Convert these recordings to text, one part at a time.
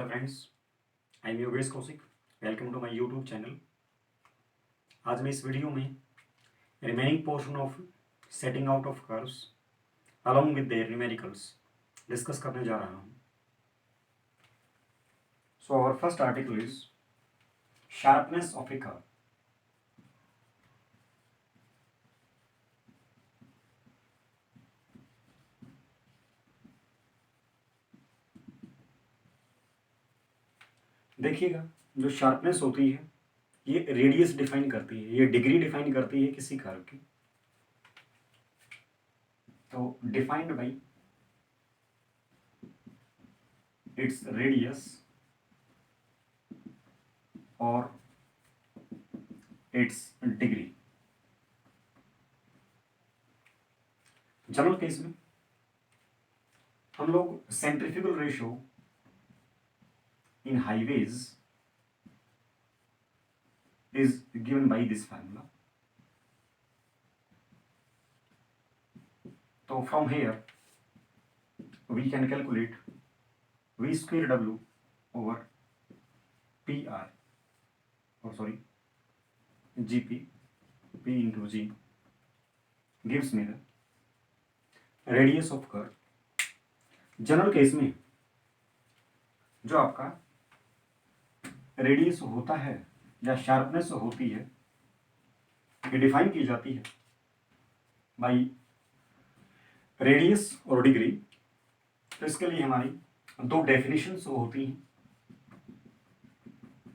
Hello friends, I am Yogesh Kaushik. Welcome to my YouTube channel. आज मैं इस वीडियो में remaining portion of setting out of curves along with their numericals discuss करने जा रहा हूँ। So our first article is sharpness of a curve. देखिएगा, जो शार्पनेस होती है ये रेडियस डिफाइन करती है, ये डिग्री डिफाइन करती है किसी कर्व की। तो डिफाइंड बाई इट्स रेडियस और इट्स डिग्री। जनरल केस में हम लोग centrifugal ratio in highways is given by this formula. So from here we can calculate v square w over pr or sorry gp, p into g gives me the radius of curve. General case में जो आपका radius होता है या sharpness होती है ये define की जाती है बाई रेडियस और डिग्री। तो इसके लिए हमारी दो डेफिनेशंस होती हैं,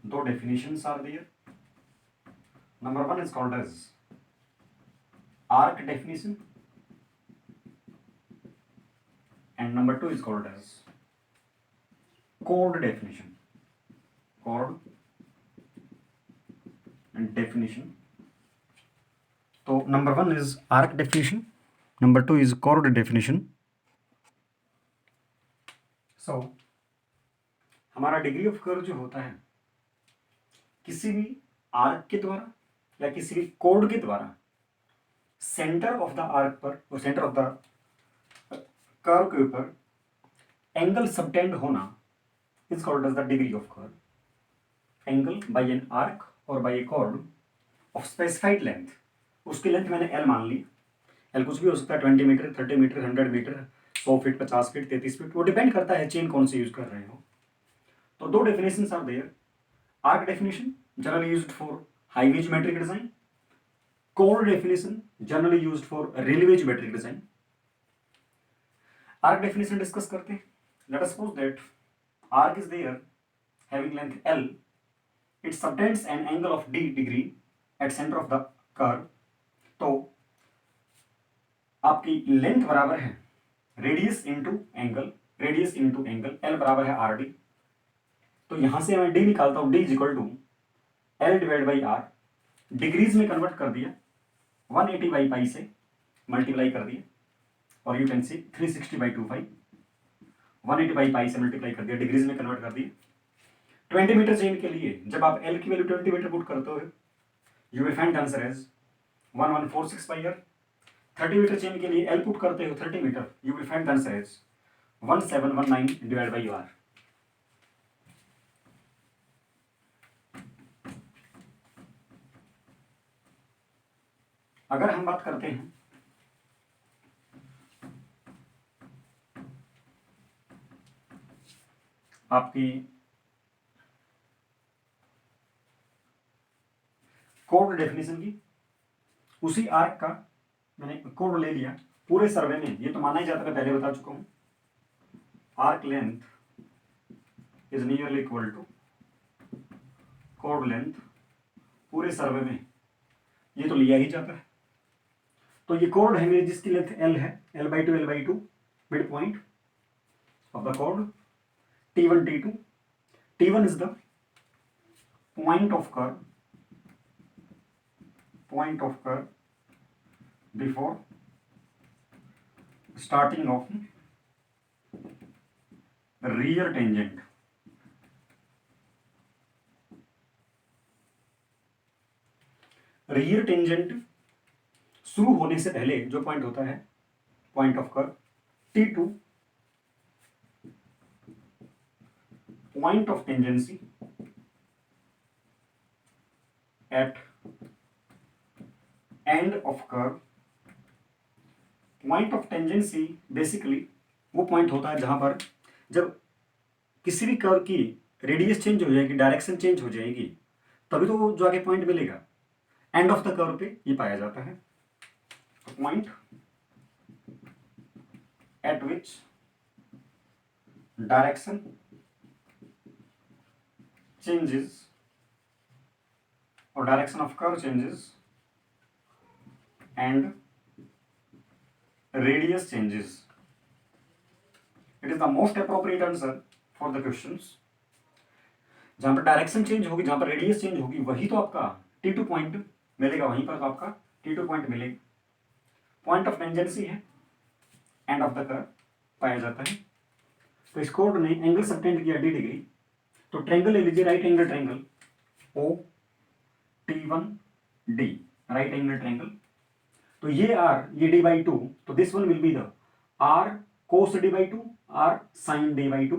दो definitions are there. Number one is called as arc definition and number two is called as chord definition. chord and definition. तो number one is arc definition, number two is chord definition. So हमारा degree of curve जो होता है किसी भी arc के द्वारा या किसी भी कोड के द्वारा सेंटर ऑफ द आर्क पर और सेंटर ऑफ द कर्व के ऊपर एंगल सबटेंड होना is called as the degree of curve. Angle by an arc or by a chord of specified length. उसकी लेंथ मैंने L मान ली। L कुछ भी हो सकता है, 20 metre, 30 metre, 100 metre, 100 feet, 50 feet, 33 feet, वो डिपेंड करता है चेन कौन सी यूज कर रहे हो। तो दो definitions are there. Arc definition generally used for highway geometric design, chord definition generally used for railway geometric design. Arc definition discuss करते हैं। Let us suppose that arc is there having length L, it subtends an angle of d degree at center of the curve. तो आपकी length बराबर है radius into angle, radius into angle, L बराबर है RD। तो यहां से मैं D निकालता हूं, D is equal to L divide by R। Degrees में कन्वर्ट कर दिया, 180 बाई पाई से मल्टीप्लाई कर दिया और you can see 360 by 25, 180 by pi से मल्टीप्लाई कर दिया, डिग्रीज में कन्वर्ट कर दिया। 20 मीटर चेन के लिए जब आप L की वैल्यू 20 मीटर पुट करते हो you will find answer as 1146 by R। 30 metre chain के लिए L पुट करते हो 30 metre, you will find answer as 1719 divide by R। अगर हम बात करते हैं आपकी कोड डेफिनेशन की, उसी आर्क का मैंने कोड ले लिया पूरे सर्वे में, ये तो माना ही जाता है, पहले बता चुका हूं। Arc length is nearly equal to कोड लेंथ पूरे सर्वे में, ये तो लिया ही जाता है। तो ये कोड है मेरी जिसकी लेंथ L है, L/2 mid point of the code T1 T2। T1 is the point of curve before starting of rear tangent। Rear tangent शुरू होने से पहले जो पॉइंट होता है point of curve T2 point of tangency at end of curve. Point of tangency basically वो point होता है जहां पर जब किसी भी कर्व की रेडियस चेंज हो जाएगी, डायरेक्शन चेंज हो जाएगी, तभी तो वो जो आगे पॉइंट मिलेगा, एंड ऑफ द कर्व पे ये पाया जाता है। Point at which direction changes और direction of curve changes and radius changes. It is the most appropriate answer for the questions. जहां पर डायरेक्शन चेंज होगी, जहां पर रेडियस चेंज होगी, वही तो आपका T2 पॉइंट मिलेगा, वहीं पर तो आपका T2 पॉइंट मिलेगा। पॉइंट ऑफ टेंजेंसी है, एंड ऑफ द कर्व पाया जाता है। तो इस कोड ने एंगल सबटेंड किया 80 डिग्री, तो ट्रायंगल ले लीजिए, right angle triangle OT1D, right angle triangle. तो ये आर, ये डी बाई टू, तो this one will be the R cos D by two, R sine D by two.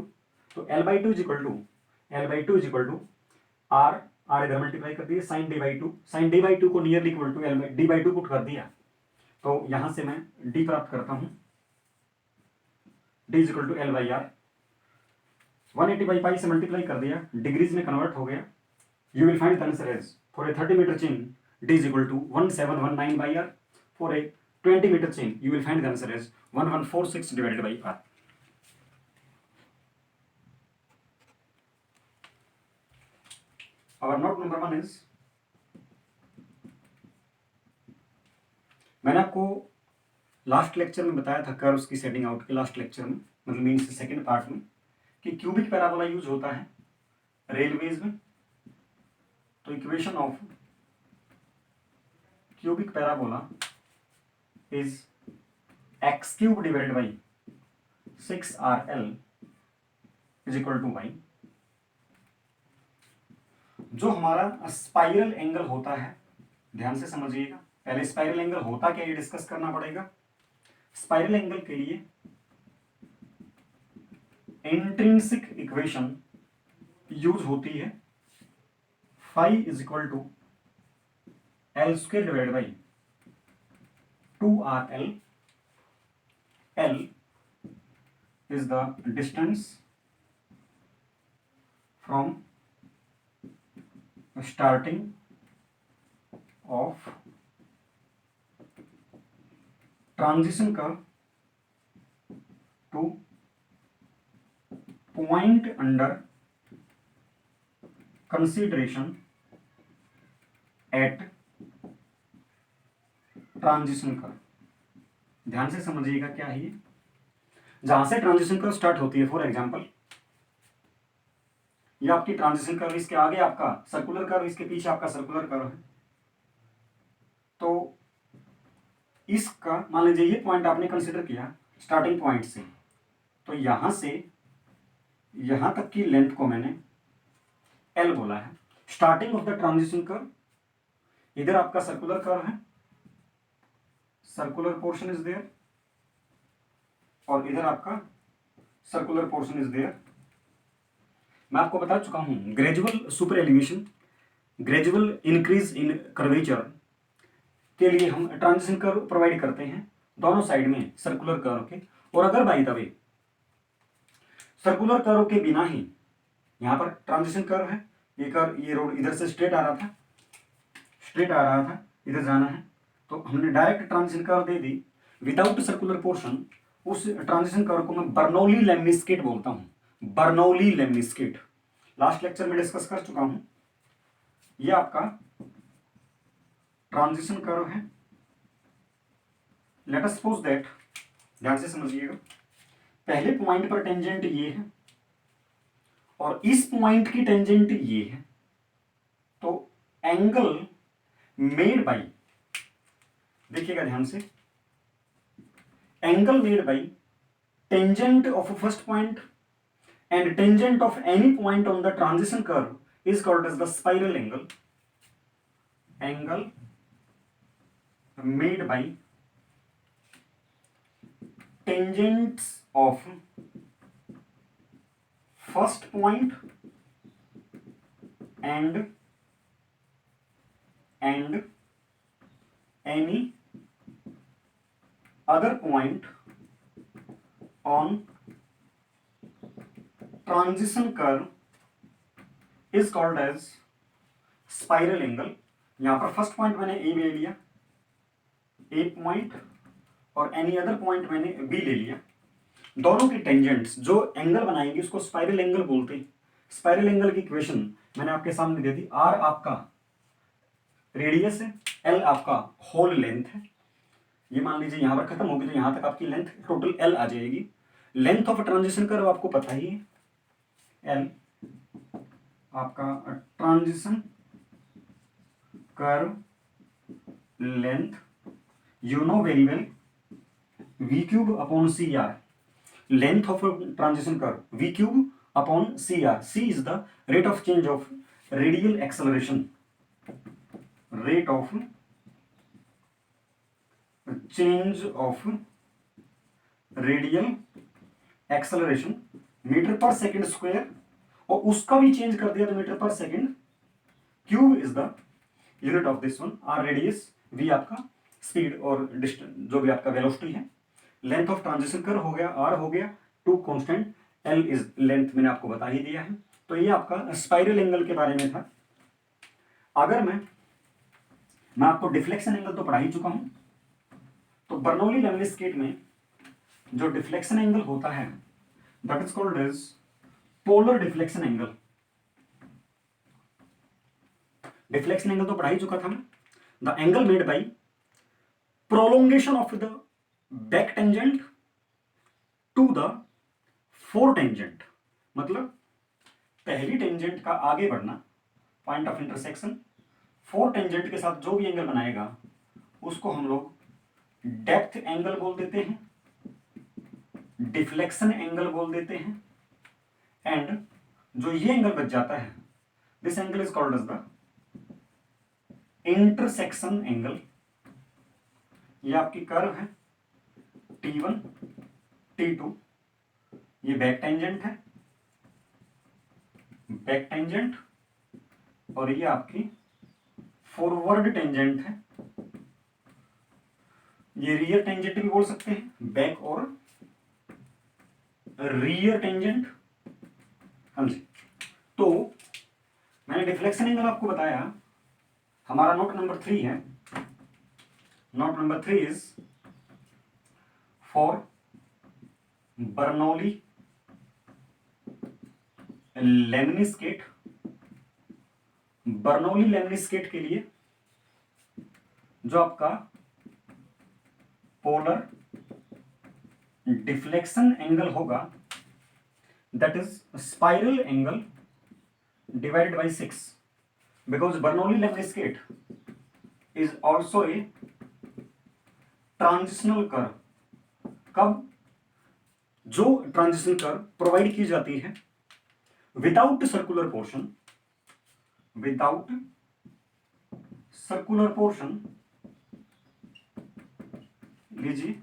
तो L by two is equal to R, R इधर multiply कर दिया, sine D by two, sine D by two को nearly equal to L D by two put कर दिया, तो यहां से मैं डी प्राप्त करता हूं, D is equal to L by R. 180 by pi से मल्टीप्लाई कर दिया, डिग्रीज में कन्वर्ट हो गया। You will find the answer as for a 30 metre chain D is equal to 1719 by R. For a 20 meter chain, you will find the answer as 1146 divided by R. Our note number 1 is, मैंने आपको last lecture में बताया था curves की setting out के last lecture में, मतलब means second part में, कि क्यूबिक पैराबोला यूज होता है रेलवेज में। तो equation of cubic parabola is x cube divided by 6RL is equal to y। जो हमारा स्पाइरल एंगल होता है, ध्यान से समझिएगा, पहले स्पाइरल एंगल होता क्या ये डिस्कस करना पड़ेगा। स्पाइरल एंगल के लिए इंट्रिंसिक इक्वेशन यूज होती है, phi is equal to L square divide by 2RL। L is the distance from starting of transition curve to point under consideration at transition curve. ध्यान से समझिएगा क्या है ये, जहां से ट्रांजिशन कर्व स्टार्ट होती है, फॉर एग्जांपल ये आपकी ट्रांजिशन कर्व, इसके आगे आपका सर्कुलर कर्व, इसके पीछे आपका सर्कुलर कर्व है। तो इसका मान लीजिए ये पॉइंट आपने कंसिडर किया स्टार्टिंग पॉइंट से, तो यहां से यहां तक की लेंथ को मैंने एल बोला है। Starting of the transition curve, इधर आपका सर्कुलर कर्व है, सर्कुलर पोर्शन इज देयर, और इधर आपका सर्कुलर पोर्शन इज देयर। मैं आपको बता चुका हूं gradual super elevation, gradual increase in curvature के लिए हम ट्रांजिशन कर्व प्रोवाइड करते हैं दोनों साइड में सर्कुलर कर्व के। और अगर by the way circular curve के बिना ही यहां पर ट्रांजिशन कर्व है, ये कर्व, ये रोड इधर से स्ट्रेट आ रहा था, इधर जाना है, तो हमने डायरेक्ट ट्रांजिशन कर्व दे दी विदाउट सर्कुलर पोर्शन। उस ट्रांजिशन कर्व को मैं बर्नौली लेमनिस्केट बोलता हूं, बर्नौली लेमनिस्केट। लास्ट लेक्चर में डिस्कस कर चुका हूं। ये आपका ट्रांजिशन कर्व है। लेट अस सपोज दैट, ध्यान से समझिएगा, पहले पॉइंट पर टेंजेंट ये है और इस पॉइंट की टेंजेंट ये है, तो एंगल मेड बाई, देखिएगा ध्यान से, angle made by tangent of first point and tangent of any point on the transition curve is called as the spiral angle. Angle made by tangents of first point and any other point on transition curve is called as spiral angle. यहां पर first point मैंने ए ले लिया, ए point, और any other point मैंने B ले लिया। दोनों की टेंजेंट्स जो एंगल बनाएंगे उसको स्पाइरल एंगल बोलते हैं। स्पाइरल एंगल की इक्वेशन मैंने आपके सामने दे दी। आर आपका रेडियस है, एल आपका होल लेंथ है। ये मान लीजिए यहां पर खत्म होगी तो यहां तक आपकी लेंथ टोटल एल आ जाएगी। लेंथ ऑफ ट्रांजिशन कर्व आपको पता ही है, एल आपका transition curve length you know very well, v cube upon C R, length of transition curve v cube upon C R. c is the rate of change of radial acceleration, rate of change of radial acceleration metre पर second square, और उसका भी change कर दिया तो metre पर second cube is the unit of this one. R radius, v आपका speed और डिस्टेंस जो भी आपका वेलोसिटी है। लेंथ ऑफ ट्रांजिशन कर्व हो गया, r हो गया, two constant, l is length मैंने आपको बता ही दिया है। तो ये आपका स्पाइरल एंगल के बारे में था। अगर मैं आपको डिफ्लेक्शन एंगल तो पढ़ा ही चुका हूं, तो बर्नौली लेमनिस्केट में जो डिफ्लेक्शन एंगल होता है that is called as polar deflection angle. Deflection angle तो पढ़ा ही चुका था मैं। The angle made by prolongation of the back tangent to the fore tangent, मतलब पहली टेंजेंट का आगे बढ़ना, point of intersection, fore tangent के साथ जो भी एंगल बनाएगा उसको हम लोग डेप्थ एंगल बोल देते हैं, डिफ्लेक्शन एंगल बोल देते हैं। एंड जो ये एंगल बच जाता है this angle is called as the intersection angle. ये आपकी कर्व है T1 T2, ये बैक टेंजेंट है, बैक टेंजेंट, और ये आपकी फॉरवर्ड टेंजेंट है। ये रियर टेंजेंट भी बोल सकते हैं, बैक और रियर टेंजेंट। हाँ जी, तो मैंने डिफ्लेक्शन एंगल आपको बताया। हमारा नोट नंबर 3 है, note number 3 is for Bernoulli lemniscate. Bernoulli lemniscate के लिए जो आपका पोलर डिफ्लेक्शन एंगल होगा that is spiral angle divided by 6, because Bernoulli lemniscate is also a transitional curve. कब? जो ट्रांजिशन कर्व प्रोवाइड की जाती है without circular portion, without circular portion, लीजिए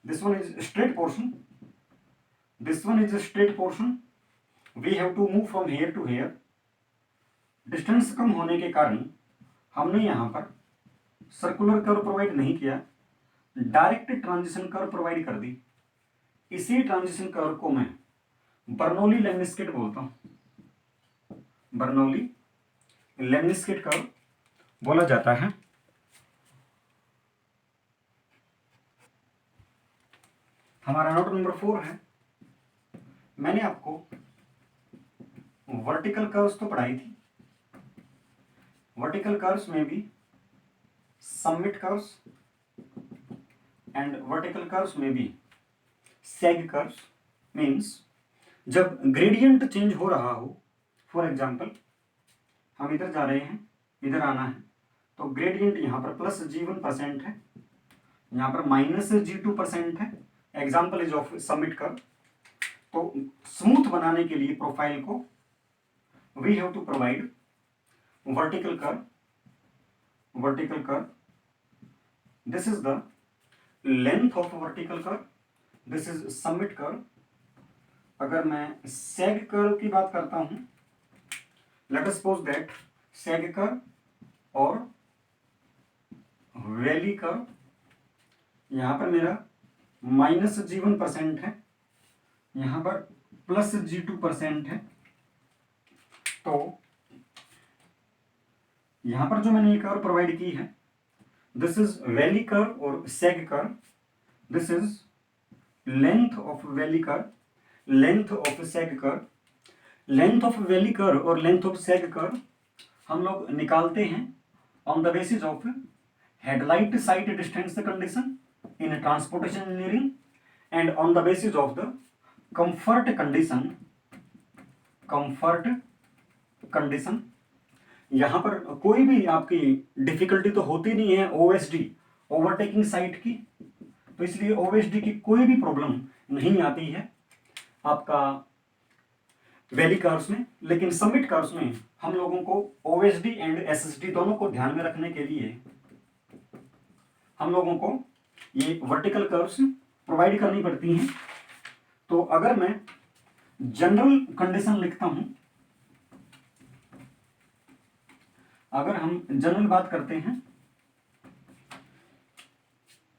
this one is straight portion, this one is a straight portion, we have to move from here to here। Distance कम होने के कारण हमने यहां पर सर्कुलर कर्व प्रोवाइड नहीं किया, डायरेक्ट ट्रांजिशन कर्व प्रोवाइड कर दी। इसी ट्रांजिशन कर्व को मैं बर्नौली लेमनिस्केट बोलता हूं, बर्नौली लेमनिस्केट कर्व बोला जाता है। हमारा नोट नंबर 4 है। मैंने आपको वर्टिकल कर्व्स तो पढ़ाई थी, वर्टिकल कर्व्स में भी summit curves and vertical curves में भी सैग कर्व्स। मीन्स जब ग्रेडियंट चेंज हो रहा हो, फॉर एग्जांपल हम इधर जा रहे हैं, इधर आना है, तो ग्रेडियंट यहाँ पर +G1% है, यहाँ पर -G2% है। Example is of summit curve. तो स्मूथ बनाने के लिए प्रोफाइल को we have to provide vertical curve, vertical curve. This is the length of vertical curve, this is summit curve. अगर मैं सैग कर्व की बात करता हूं let us suppose that sag curve और वैली कर्व, यहां पर मेरा -G1% है, यहां पर +G2% है। तो यहां पर जो मैंने ये कर्व प्रोवाइड की है, दिस इज वैली कर्व और सेग curve, this is length of valley curve, length of सेग curve. Length of valley curve और लेंथ ऑफ सेग कर्व हम लोग निकालते हैं on the basis of headlight site distance condition in transportation engineering and on the basis of the comfort condition, comfort condition. यहां पर कोई भी आपकी डिफिकल्टी तो होती नहीं है ओएसडी, ओवरटेकिंग साइट की, तो इसलिए ओएसडी की कोई भी प्रॉब्लम नहीं आती है आपका वैली कर्व्स में। लेकिन समिट कर्व्स में हम लोगों को ओएसडी एंड एसएसडी दोनों को ध्यान में रखने के लिए हम लोगों को ये वर्टिकल कर्व्स प्रोवाइड करनी पड़ती हैं। तो अगर मैं जनरल कंडीशन लिखता हूं, अगर हम जनरल बात करते हैं,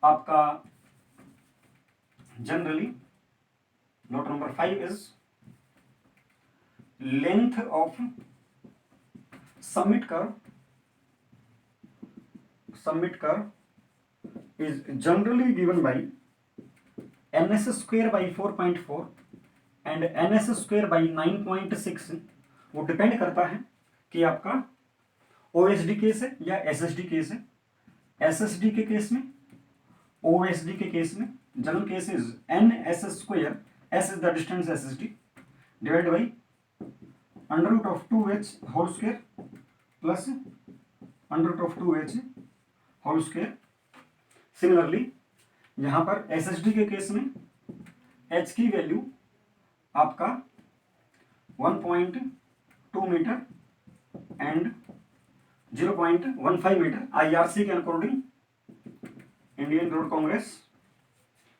आपका generally note number 5 is length of summit curve, summit curve is generally given by ns² by 4.4 and ns² by 9.6। वो डिपेंड करता है कि आपका ओएसडी केस है या एसएसडी केस है। एसएसडी के केस में, ओएसडी के केस में general case is ns², s is the distance SSD, divide by √2h whole square plus √2h whole square. Similarly यहां पर एसएसडी के केस में h की वैल्यू आपका 1.2 मीटर एंड 0.15 मीटर IRC के according, Indian Road Congress.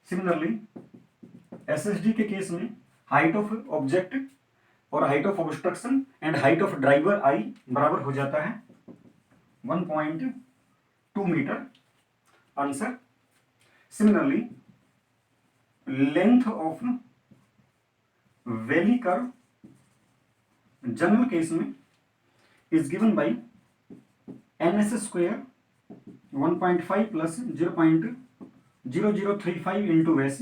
Similarly SSD के case में height of object और height of obstruction and height of driver eye बराबर हो जाता है 1.2 metre, answer. Similarly length of valley curve general case में is given by ns² 1.5 plus 0.0035 into s।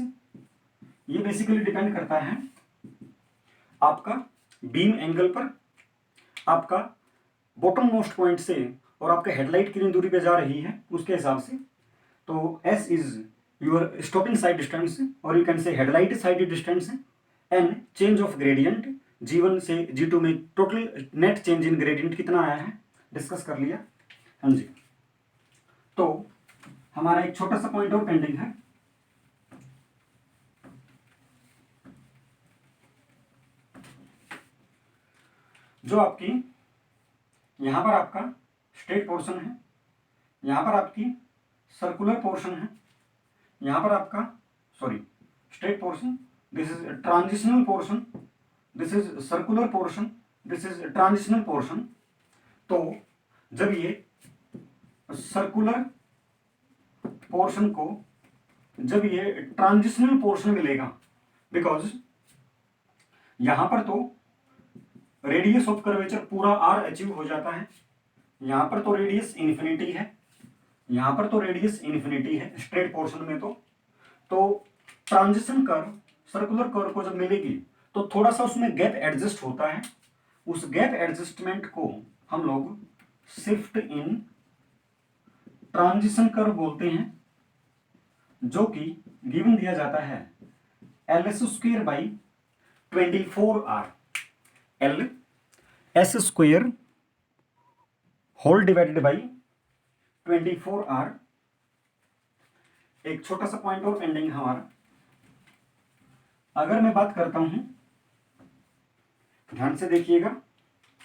ये basically depend करता है आपका बीम एंगल पर, आपका बॉटम मोस्ट पॉइंट से और आपका हेडलाइट कितनी दूरी पे जा रही है उसके हिसाब से। तो s is your stopping sight distance और you can say headlight sight distance, n change of gradient, G1 से G2 में total net change in gradient कितना आया है डिस्कस कर लिया। हाँ जी, तो हमारा एक छोटा सा पॉइंट और पेंडिंग है। जो आपकी यहां पर आपका स्ट्रेट पोर्शन है, यहां पर आपकी सर्कुलर पोर्शन है, यहां पर आपका straight portion, this is transitional portion, this is circular portion, this is transitional portion. तो जब ये सर्कुलर पोर्शन को जब ये ट्रांजिशनल पोर्शन मिलेगा, बिकॉज यहां पर तो रेडियस ऑफ कर्वेचर पूरा r अचीव हो जाता है, यहां पर तो रेडियस इन्फिनिटी है, यहां पर तो रेडियस इन्फिनिटी है स्ट्रेट पोर्शन में। तो ट्रांजिशन कर्व सर्कुलर कर्व को जब मिलेगी तो थोड़ा सा उसमें गैप एडजस्ट होता है, उस गैप एडजस्टमेंट को हम लोग शिफ्ट इन ट्रांजिशन कर्व बोलते हैं, जो कि गिवन दिया जाता है ls² by 24r, ls² whole divided by 24r। एक छोटा सा पॉइंट और पेंडिंग हमारा, अगर मैं बात करता हूं, ध्यान से देखिएगा,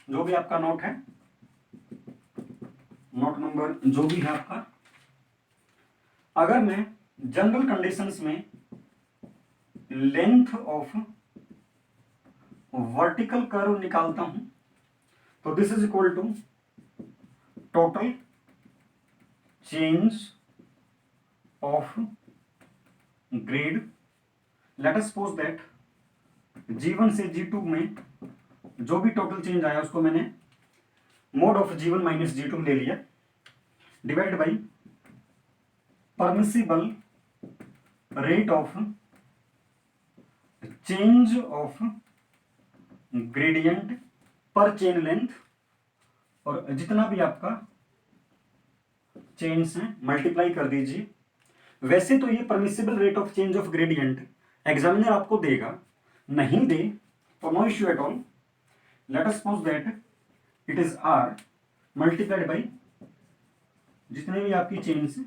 जो भी आपका नोट है, नोट नंबर जो भी है आपका, अगर मैं जनरल कंडीशंस में लेंथ ऑफ वर्टिकल कर्व निकालता हूं, तो this is equal to total change of grade. Let us suppose that G1 से G2 में जो भी टोटल चेंज आया उसको मैंने mode of G1 minus G2 ले लिया, divide by permissible rate of change of gradient पर चेन लेंथ, और जितना भी आपका चेन्स है मल्टीप्लाई कर दीजिए। वैसे तो ये permissible rate of change of gradient examiner आपको देगा, नहीं दे तो no issue at all. Let us suppose that it is R multiplied by जितने भी आपकी चेन्स हैं।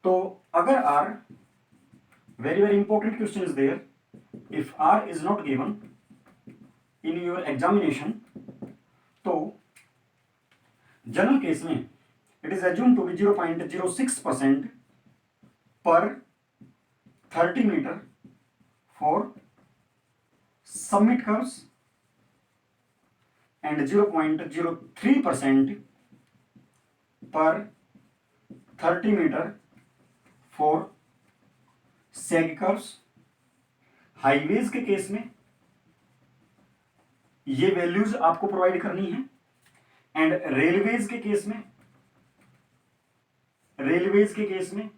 तो अगर R, very very important question is there, if R is not given in your examination, तो जनरल केस में it is assume to be 0.06% पर 30 metre for submit curves and 0.03% पर 30 metre for sag curves. Highways के case में ये values आपको provide करनी है, एंड रेलवेज के केस में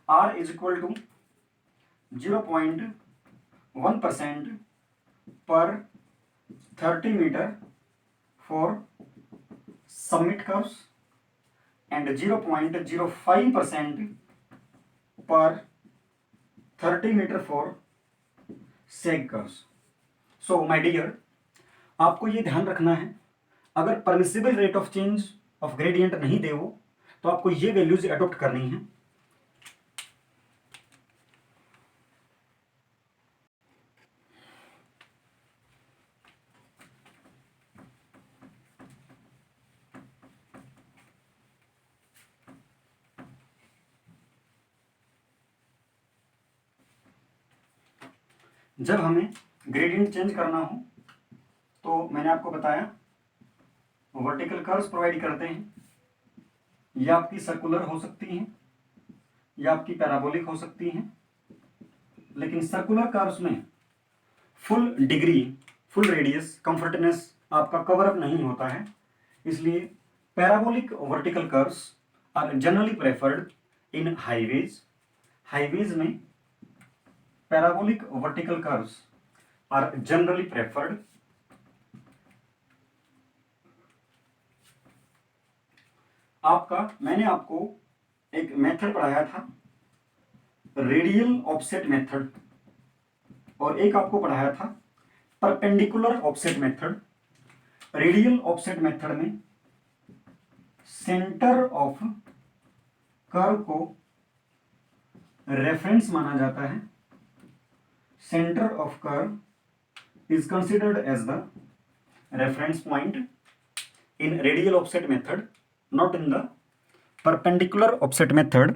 आर इज इक्वल टू 0.1% पर 30 metre for submit curves and 0.05% पर 30 metre for sag curves. So my dear, आपको ये ध्यान रखना है, अगर permissible rate of change of gradient नहीं दे वो, तो आपको ये वैल्यूज अडॉप्ट करनी है। जब हमें ग्रेडियंट चेंज करना हो तो मैंने आपको बताया वर्टिकल कर्व्स प्रोवाइड करते हैं, या आपकी सर्कुलर हो सकती हैं या आपकी पैराबोलिक हो सकती हैं, लेकिन सर्कुलर कर्व्स में full degree, full radius, comfortness आपका कवर अप नहीं होता है, इसलिए parabolic vertical curves are generally preferred in highways. Highways में parabolic vertical curves are generally preferred. मैंने आपको एक मेथड पढ़ाया था, रेडियल ऑफसेट मेथड, और एक आपको पढ़ाया था perpendicular offset method. Radial offset method में सेंटर ऑफ कर्व को रेफरेंस माना जाता है। Centre of curve is considered as the reference point in radial offset method, not in the perpendicular offset method।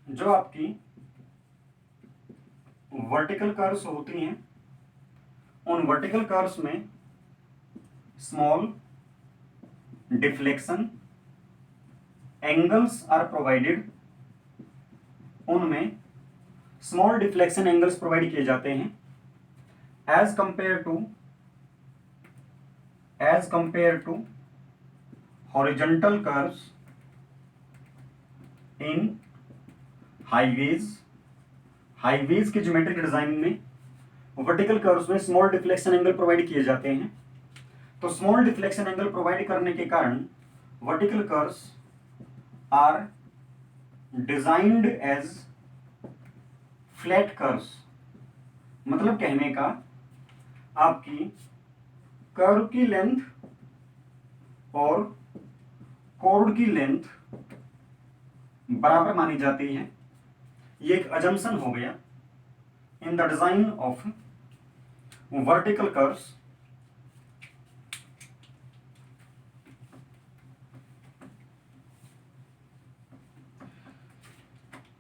जो आपकी वर्टिकल कर्व्स होती हैं, उन वर्टिकल कर्व्स में small deflection angles are provided. उनमें स्मॉल डिफ्लेक्शन एंगल्स प्रोवाइड किए जाते हैं as compare to horizontal curves in highways. Highways के ज्योमेट्रिक डिजाइन में वर्टिकल कर्व्स में स्मॉल डिफ्लेक्शन एंगल प्रोवाइड किए जाते हैं। तो स्मॉल डिफ्लेक्शन एंगल प्रोवाइड करने के कारण vertical curves are designed as flat curves. मतलब कहने का, आपकी कर्व की लेंथ और कोड की लेंथ बराबर मानी जाती है। ये एक अजम्पशन हो गया in the design of vertical curves.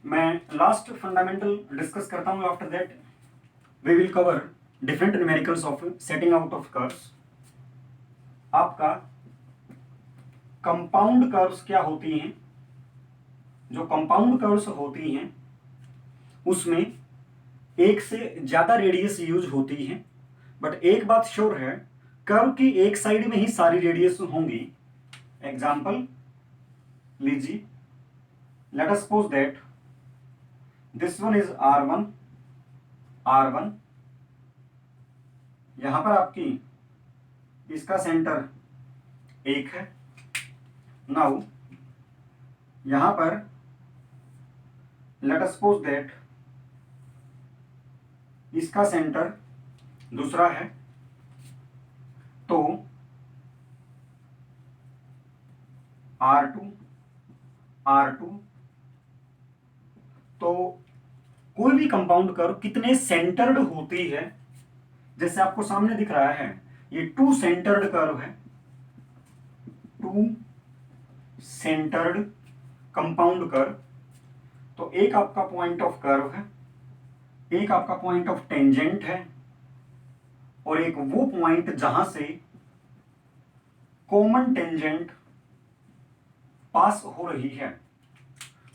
मैं लास्ट फंडामेंटल डिस्कस करता हूँ, after that we will cover different numericals of setting out of curves. आपका कंपाउंड कर्व्स क्या होती हैं? जो कंपाउंड कर्व्स होती हैं उसमें एक से ज्यादा रेडियस यूज होती है, बट एक बात श्योर है, कर्व की एक साइड में ही सारी रेडियस होंगी। एग्जाम्पल लीजिए, late us suppose that this one is R1, R1 यहां पर आपकी इसका सेंटर 1 है। नाउ यहां पर लेट अस सपोज दैट इसका सेंटर दूसरा है, तो R2, R2, तो कोई भी कंपाउंड कर्व कितने सेंटर्ड होती है, जैसे आपको सामने दिख रहा है ये टू सेंटर्ड कर्व है, टू सेंटर्ड कंपाउंड कर्व। तो एक आपका पॉइंट ऑफ कर्व है, एक आपका पॉइंट ऑफ टेंजेंट है, और एक वो पॉइंट जहां से कॉमन टेंजेंट पास हो रही है।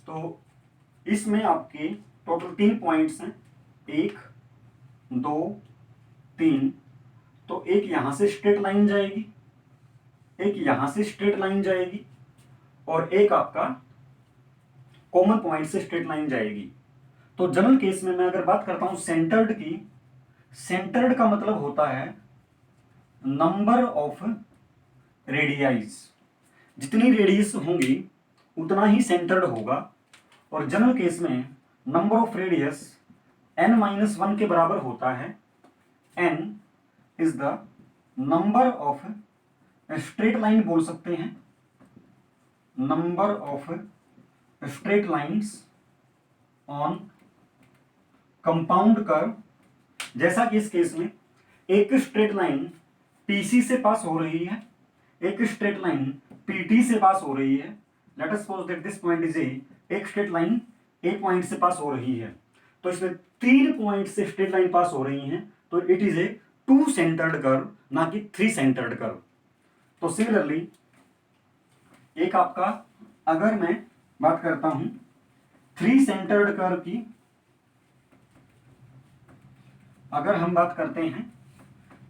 तो इसमें आपके टोटल 3 पॉइंट्स हैं, 1, 2, 3। तो एक यहां से स्ट्रेट लाइन जाएगी, एक यहां से स्ट्रेट लाइन जाएगी, और एक आपका कॉमन पॉइंट से स्ट्रेट लाइन जाएगी। तो जनरल केस में मैं अगर बात करता हूं सेंटर्ड की, सेंटर्ड का मतलब होता है नंबर ऑफ रेडियाइज, जितनी रेडियस होंगी उतना ही सेंटर्ड होगा। और जनरल केस में नंबर ऑफ रेडियस n-1 के बराबर होता है। n is the number of straight line, बोल सकते हैं number of straight lines on compound curve. जैसा कि इस केस में एक स्ट्रेट लाइन PC से पास हो रही है, एक स्ट्रेट लाइन PT से पास हो रही है। Late us suppose that this point is एक स्ट्रेट लाइन A पॉइंट से पास हो रही है, तो इसमें 3 पॉइंट से स्ट्रेट लाइन पास हो रही हैं, तो it is a 2 centred curve, ना कि 3 सेंटर्ड कर्व। तो सिमिलरली एक आपका, अगर मैं बात करता हूं 3 सेंटर्ड कर्व की, अगर हम बात करते हैं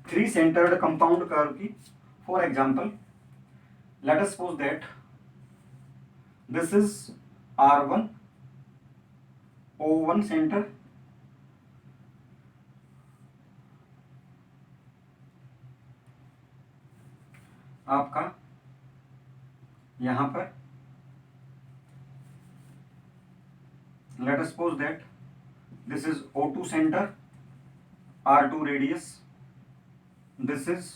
3 सेंटर्ड कंपाउंड कर्व की, for example let us suppose that this is R1, O1 centre, आपका यहां पर late us suppose that this is O2 centre, R2 radius, this is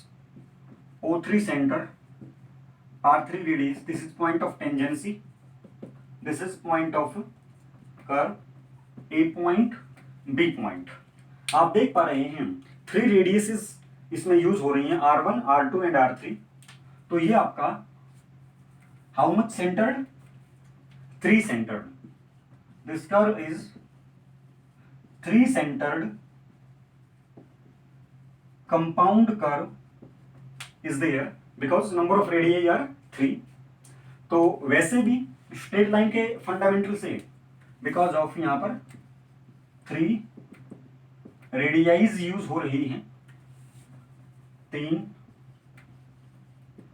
O3 centre, R3 radius, this is point of tangency, this is point of curve, A point, B point. आप देख पा रहे हैं 3 radiuses इसमें use हो रही हैं, R1, R2 and R3। तो ये आपका how much centred? 3 centred. This curve is 3 centred compound curve is there because number of radii are 3। तो वैसे भी स्ट्रेट लाइन के फंडामेंटल से, बिकॉज ऑफ यहां पर 3 रेडियाइज यूज हो रही हैं, 3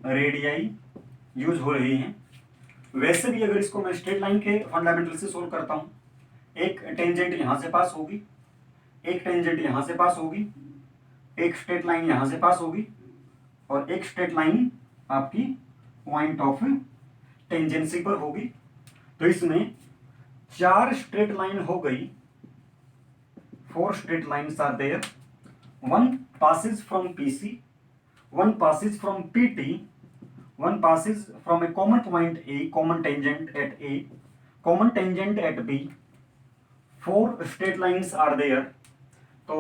रेडियाई यूज हो रही हैं। वैसे भी अगर इसको मैं स्ट्रेट लाइन के फंडामेंटल से सोल्व करता हूं, एक टेंजेंट यहां से पास होगी, एक टेंजेंट यहां से पास होगी, एक स्ट्रेट लाइन यहां से पास होगी, और एक स्ट्रेट लाइन आपकी पॉइंट ऑफ टेंजेंसी पर होगी। तो इसमें 4 स्ट्रेट लाइन हो गई, 4 straight lines are there. One passes from PC, one passes from PT, one passes from a common point A, common tangent at A, common tangent at B. 4 straight lines are there. तो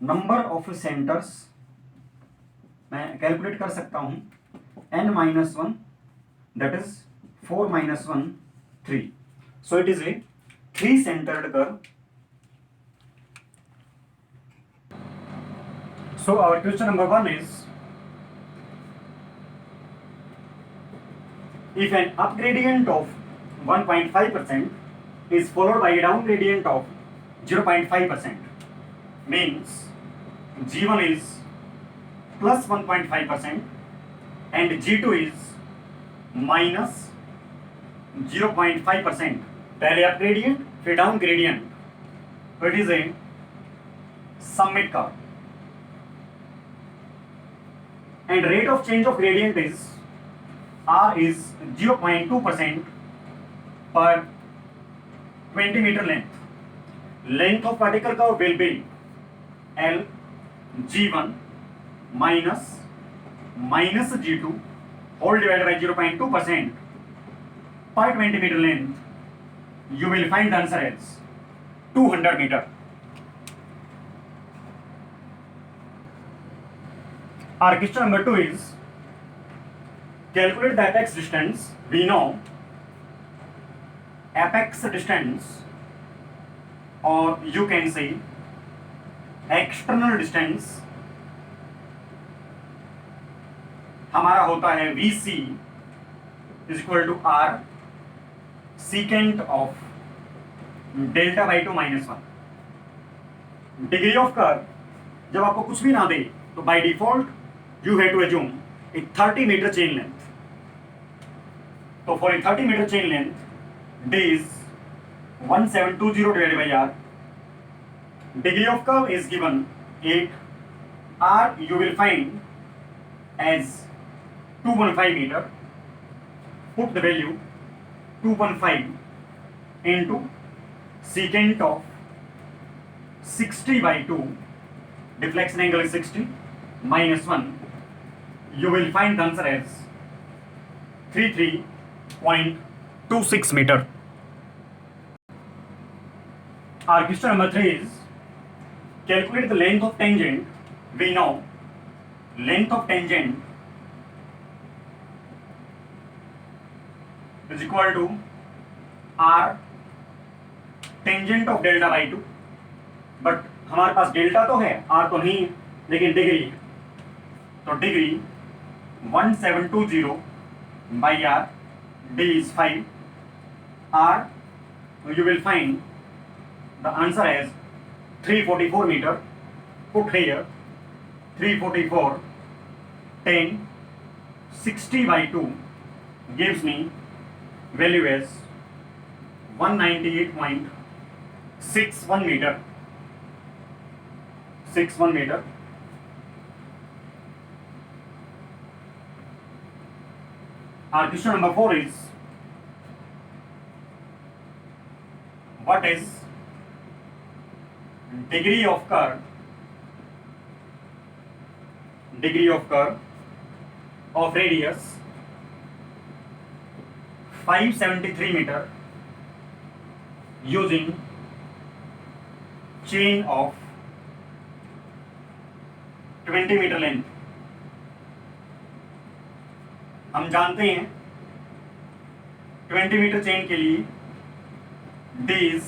number of centers मैं calculate कर सकता हूं, n-1, that is 4 - 1 3. So it is a 3 centered curve. So our question number 1 is, if an up gradient of 1.5% is followed by a down gradient of 0.5%, means G1 is plus 1.5% and G2 is minus 0.5%. पहले up gradient फिर down gradient, तो it is a summit curve and rate of change of gradient is R is 0.2% per 20 meter length. Length of particle curve will be L G1 minus G2 whole divided by 0.2% per 20 meter length. You will find the answer as 200 meter. Our question number 2 is, calculate the apex distance. We know apex distance, or you can say external distance, हमारा होता है VC is equal to R secant of delta by 2 minus 1. Degree of curve जब आपको कुछ भी ना दे तो by default you have to assume a 30 meter chain length. So for a 30 meter chain length, D is 1720 divided by R. Degree of curve is given 8. R you will find as 215 meter. Put the value 215 into secant of 60 by 2, deflection angle is 60, minus 1. You will find the answer as 33.26 meter. Our question number 3 is, calculate the length of tangent. We know length of tangent is equal to R tangent of delta by 2. But हमारे पास delta तो है, R तो नहीं, लेकिन degree, तो degree 1720 by R, D is 5. R you will find the answer as 344 meter. Put here 344, 10, 60 by 2 gives me value as 198.61 meter. 61 meter. Our question number 4 is, what is degree of curve of radius 573 meter using chain of 20 meter length. हम जानते हैं 20 metre chain के लिए D is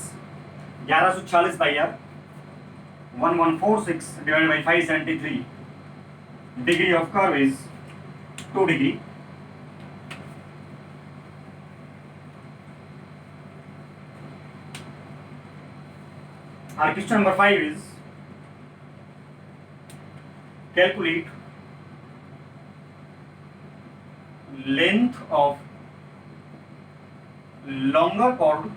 1140 by R, 1146 divided by 573. Degree of curve is 2 degree. Our question number 5 is, calculate length of longer chord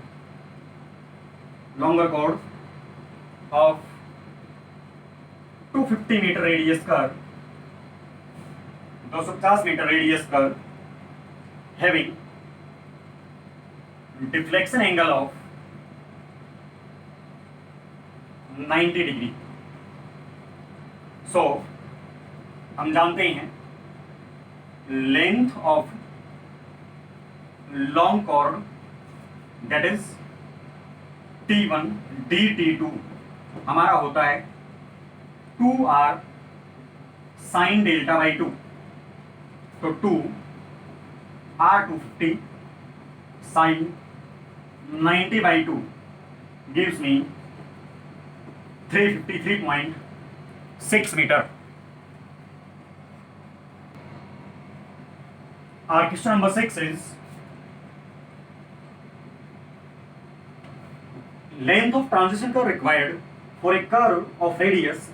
of 250 meter radius curve, 250 meter radius curve having deflection angle of 90 degree. So हम जानते हैं length of long chord that is T1 DT2 हमारा होता है 2R sine delta by 2. तो 2R 250 sine 90 by 2 gives me 353.6 meter. Our question number 6 is length of transition curve required for a curve of radius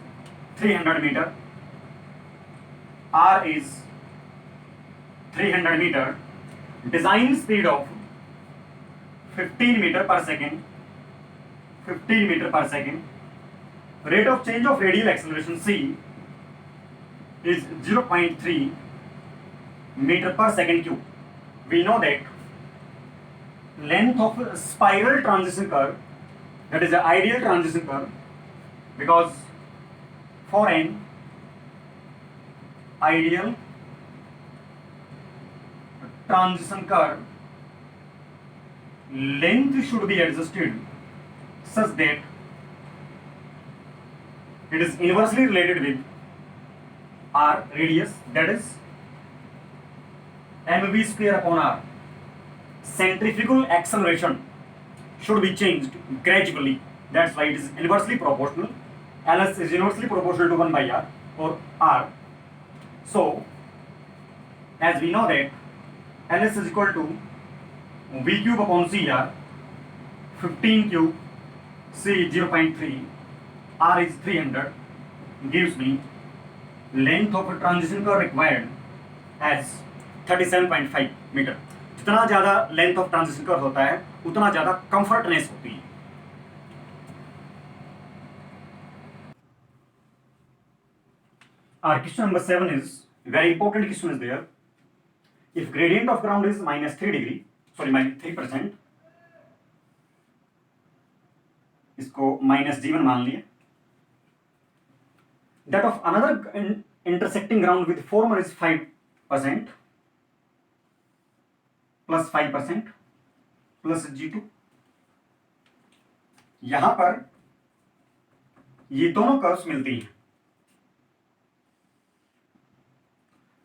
300 meter. R is 300 meter. Design speed of 15 meter per second. 15 meter per second. Rate of change of radial acceleration c is 0.3 meter per second cube. We know that length of spiral transition curve, that is the ideal transition curve, because for an ideal transition curve, length should be adjusted such that it is inversely related with r radius, that is mv square upon r. Centrifugal acceleration should be changed gradually. That's why it is inversely proportional. Ls is inversely proportional to 1 by r or r. So, as we know that Ls is equal to v cube upon cr, 15 cube, c is 0.3, r is 300, gives me length of a transition curve required as 37.5 metre. जितना ज़्यादा length of transition curve होता है उतना ज़्यादा comfortness होती है. Our question number 7 is very important question is there. If gradient of ground is minus 3 degree, sorry minus 3%, इसको minus g1 मान लिए, that of another intersecting ground with former is 5% plus 5% plus g2. यहां पर ये दोनों curves मिलती हैं.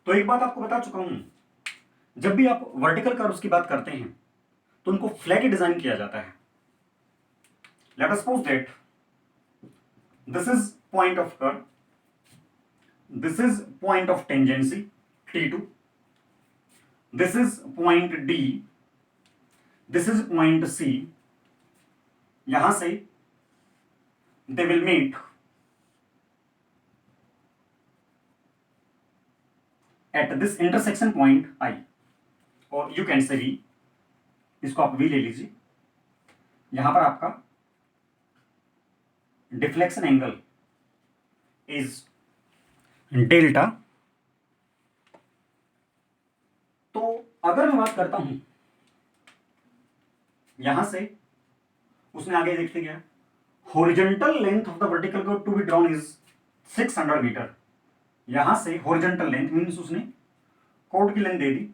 तो एक बात आपको बता चुका हूं, जब भी आप वर्टिकल कर्व्स की बात करते हैं तो उनको फ्लैट डिजाइन किया जाता है. Late us suppose that this is point of curve, this is point of tangency T2, this is point D, this is point C. यहां से they will meet at this intersection point I, और you can say V, इसको आप V ले लीजिए. यहां पर आपका डिफ्लेक्शन एंगल इज डेल्टा. तो अगर मैं बात करता हूं यहां से, उसने आगे देखते गया horizontal length of the vertical curve to be drawn is 600 metre. यहां से हॉरिजॉन्टल लेंथ मींस उसने कोड की लेंथ दे दी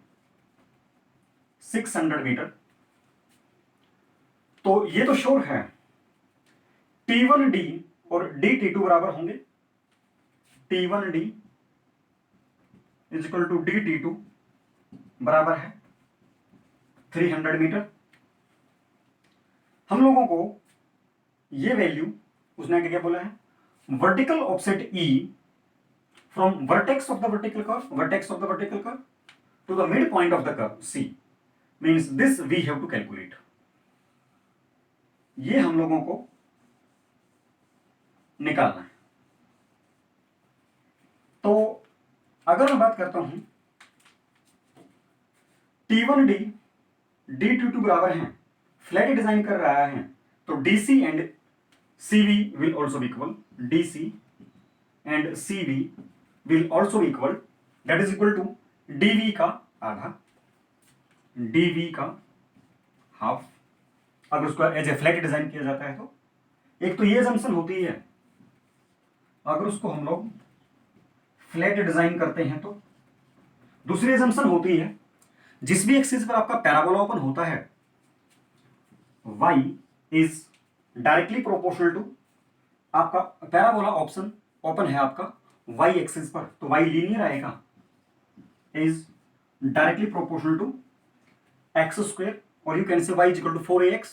600 मीटर. तो ये तो श्योर है T1D और DT2 बराबर होंगे. T1D is equal to DT2 बराबर है 300 मीटर. हम लोगों को ये वैल्यू उसने क्या बोला है, vertical offset E from vertex of the vertical curve to the mid point of the curve C means this we have to calculate. ये हम लोगों को निकालना है. तो अगर मैं बात करता हूं T1D D22 बराबर है, फ्लैट डिजाइन कर रहा है, तो DC and CV will also be equal, DC and CV will also be equal, that is equal to DV का आधा, DV का हाफ. अगर उसको एज ए फ्लैट डिजाइन किया जाता है तो एक तो ये असम्पशन होती है, अगर उसको हम लोग फ्लैट डिजाइन करते हैं तो दूसरी असम्पशन होती है जिस भी एक्सिस पर आपका पैराबोला ओपन होता है y is directly proportional to, आपका पैराबोला ऑप्शन ओपन है आपका y एक्सिस पर, तो y लीनियर आएगा, is directly proportional to x square, और you can say y is equal to 4ax.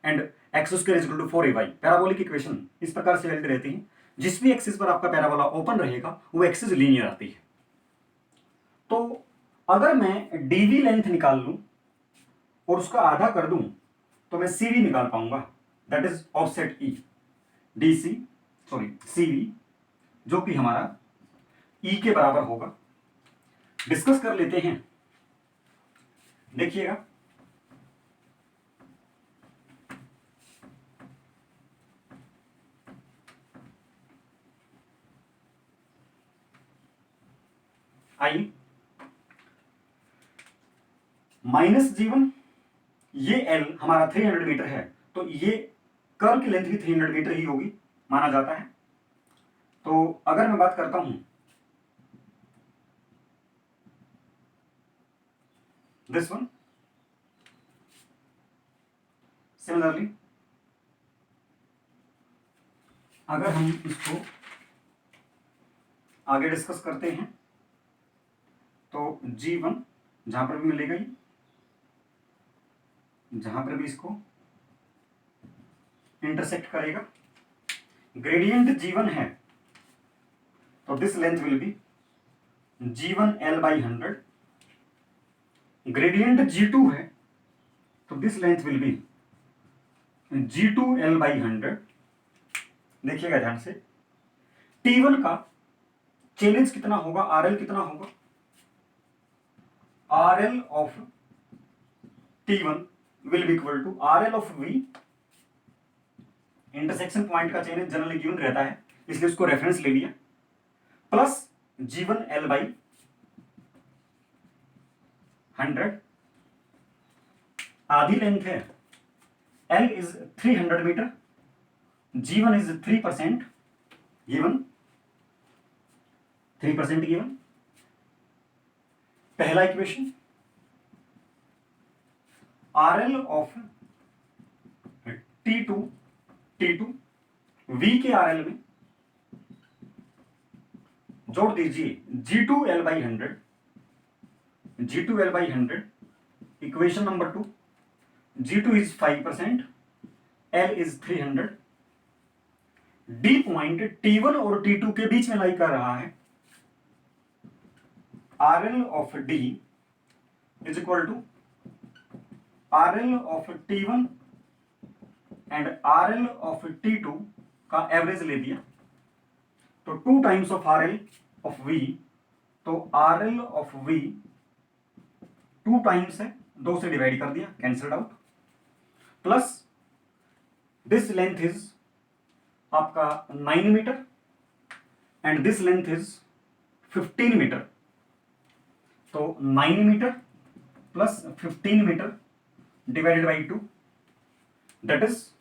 And X square is equal to 4ay। Parabolic equation इस प्रकार से वैलिड रहती है, जिस भी एक्सिस पर आपका पैराबोला ओपन रहेगा वो एक्सिस लीनियर आती है। तो अगर मैं डीवी लेंथ निकाल लूं और उसका आधा कर दूं तो मैं सीवी निकाल पाऊंगा, that is offset E DC sorry CV, जो कि हमारा ई के बराबर होगा। डिस्कस कर लेते हैं, देखिएगा। आई -G1, ये L हमारा 300 मीटर है, तो ये कर्व की लेंथ भी 300 मीटर ही होगी माना जाता है। तो अगर मैं बात करता हूं दिस वन, सिमिलरली अगर हम इसको आगे डिस्कस करते हैं तो G1 जहां पर भी मिलेगा, ही जहां पर भी इसको इंटरसेक्ट करेगा, ग्रेडियंट G1 है तो this length will be G1 L/100। Gradient G2 है तो this length will be G2 L/100। देखिएगा ध्यान से, T1 का चैलेंज कितना होगा, RL कितना होगा, RL of T1 will be equal to RL of V। Intersection point का चैलेंज जनरली गिवन रहता है, इसलिए उसको रेफरेंस ले लिया, प्लस G1 L/100। आधी लेंथ है, L is 300 metre, G1 is 3% given, 3% given. पहला equation, RL of T2 V के RL में जोड़ दीजिए G2 L/100। Equation number 2, G2 is 5%, L is 300। D point T1 और T2 के बीच में लाई कर रहा है, RL of D is equal to RL of T1 and RL of T2 का एवरेज ले दिया, तो 2 times of RL of V, तो RL ऑफ V 2 टाइम्स है, 2 से डिवाइड कर दिया, cancelled out, plus this length is आपका 9 metre and this length is 15 metre, तो 9 metre plus 15 metre divided by 2, that is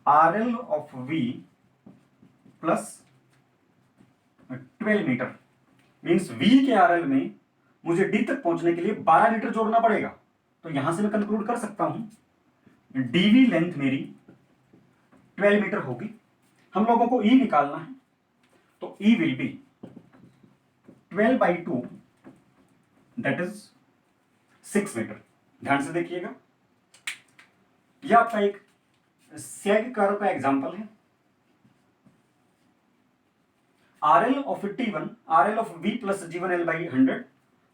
RL of V plus 12 metre. Means V के RL में मुझे D तक पहुंचने के लिए 12 मीटर जोड़ना पड़ेगा। तो यहां से मैं कंक्लूड कर सकता हूं डीवी लेंथ मेरी 12 मीटर होगी। हम लोगों को E निकालना है, तो E will be 12/2, that is 6 metre. ध्यान से देखिएगा, यह आपका एक सेग कर्व का एग्जांपल है। RL of T1 RL of V plus G1 L/100,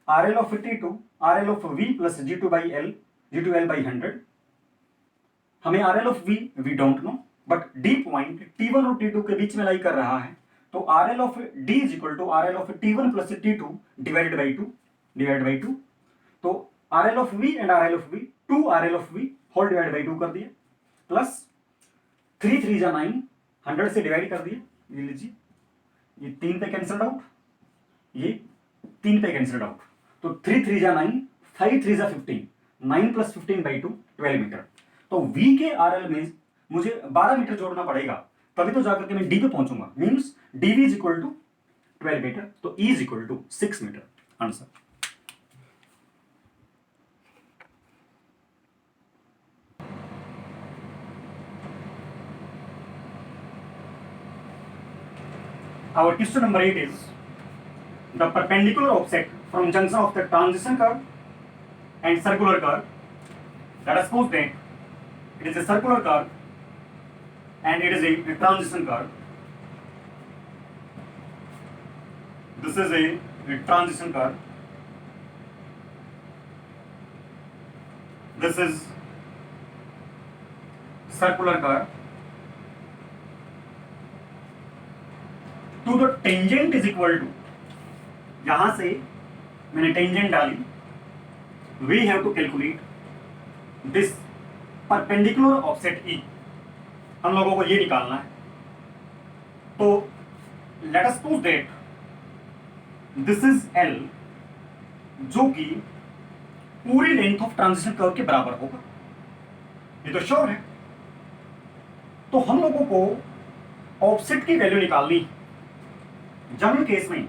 RL of T2 RL of V plus G2 L/100। हमें RL of V don't know, but D point T1 और T2 के बीच में लाई कर रहा है, तो RL of D is equal to RL of T1 plus T2 divided by 2। तो RL of V and RL of V 2 RL of V whole divide by 2 कर दिया, प्लस 3 3 जा 9, 100 से डिवाइड कर दिया, ये लीजिए, ये 3 पे कैंसल्ड आउट, ये 3 पे कैंसल्ड आउट, तो 3 3 जा 9, 5 3 जा 15, 9 प्लस 15/2 12 मीटर। तो V के RL में मुझे 12 मीटर जोड़ना पड़ेगा, तभी तो जाकर के मैं D पे पहुंचूंगा। Means DV is equal to 12 metre, तो E is equal to 6 metre. Answer. Our question number 8 is the perpendicular offset from junction of the transition curve and circular curve. Let us suppose that It is a circular curve and it is a transition curve. This is a transition curve. This is circular curve. To the tangent is equal to, यहां से मैंने tangent डाली, we have to calculate this perpendicular offset E. हम लोगों को ये निकालना है. तो let us suppose that this is L, जो कि पूरी लेंथ ऑफ ट्रांजिशन कर्व के बराबर होगा. ये तो श्योर है. तो हम लोगों को ऑफसेट की वैल्यू निकालनी जनरल केस में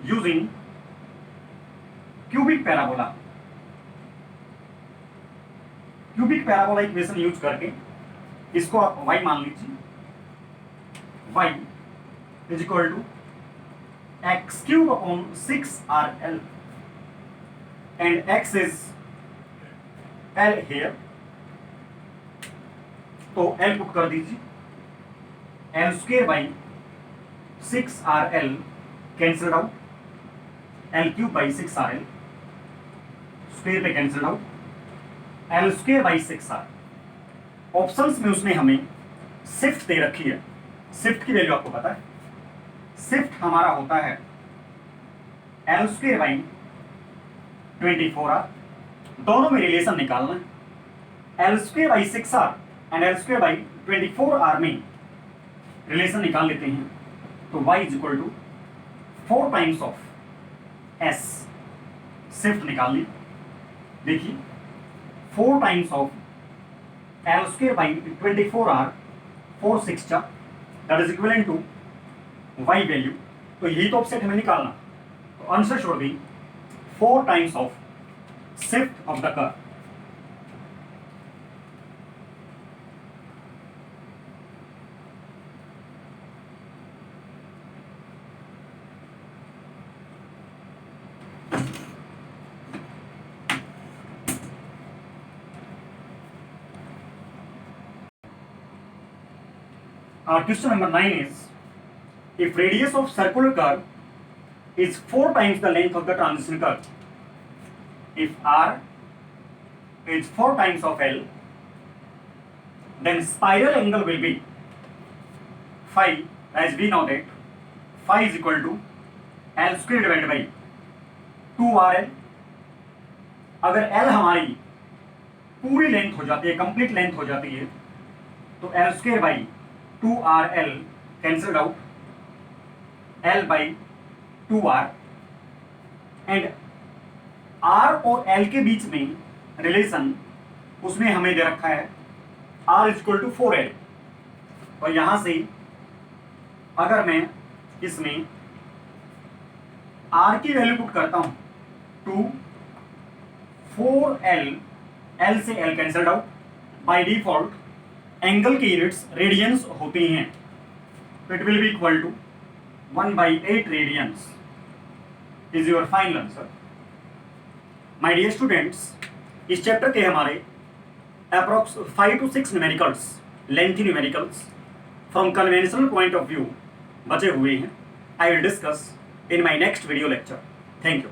using cubic parabola. Cubic parabola equation use करके इसको आप y मान लीजिए. y is equal to X cube upon 6RL and x is L here. तो L पुट कर दीजिए. L square by 6RL cancel out. L cube by 6RL square पे cancel out. L square by 6R. Options में उसने हमें shift दे रखी है. Shift की वैल्यू आपको पता है. शिफ्ट हमारा होता है L स्क्वायर बाई 24R. दोनों में रिलेशन निकालना है. L square by 6R and L square by 24R में रिलेशन निकाल लेते हैं. तो y is equal to 4 times of S. Shift निकाल ली. देखिए 4 times of L square by 24R 4 6 that is equivalent to y value. तो यही तो ऑफसेट हमें निकालना. तो answer should be 4 times of shift of the curve. Our question number 9 is, if radius of circular curve is 4 times the length of the transition curve, if R is 4 times of L, then spiral angle will be phi, as we know that phi is equal to L square divided by 2RL. अगर L हमारी पूरी length हो जाती है, complete length हो जाती है, तो L square by 2RL cancel out. L by 2R and R और L के बीच में रिलेशन उसमें हमें दे रखा है R is equal to 4L. और यहां से अगर मैं इसमें R की वैल्यू पुट करता हूं टू 4L, L से L cancelled out. By default angle की यूनिट्स रेडियंस होती हैं. तो it will be equal to 1/8 radians is your final answer. My dear students, इस चैप्टर के हमारे approx 5 to 6 numericals, lengthy numericals from conventional point of view बचे हुए हैं. I will discuss in my next video lecture. Thank you.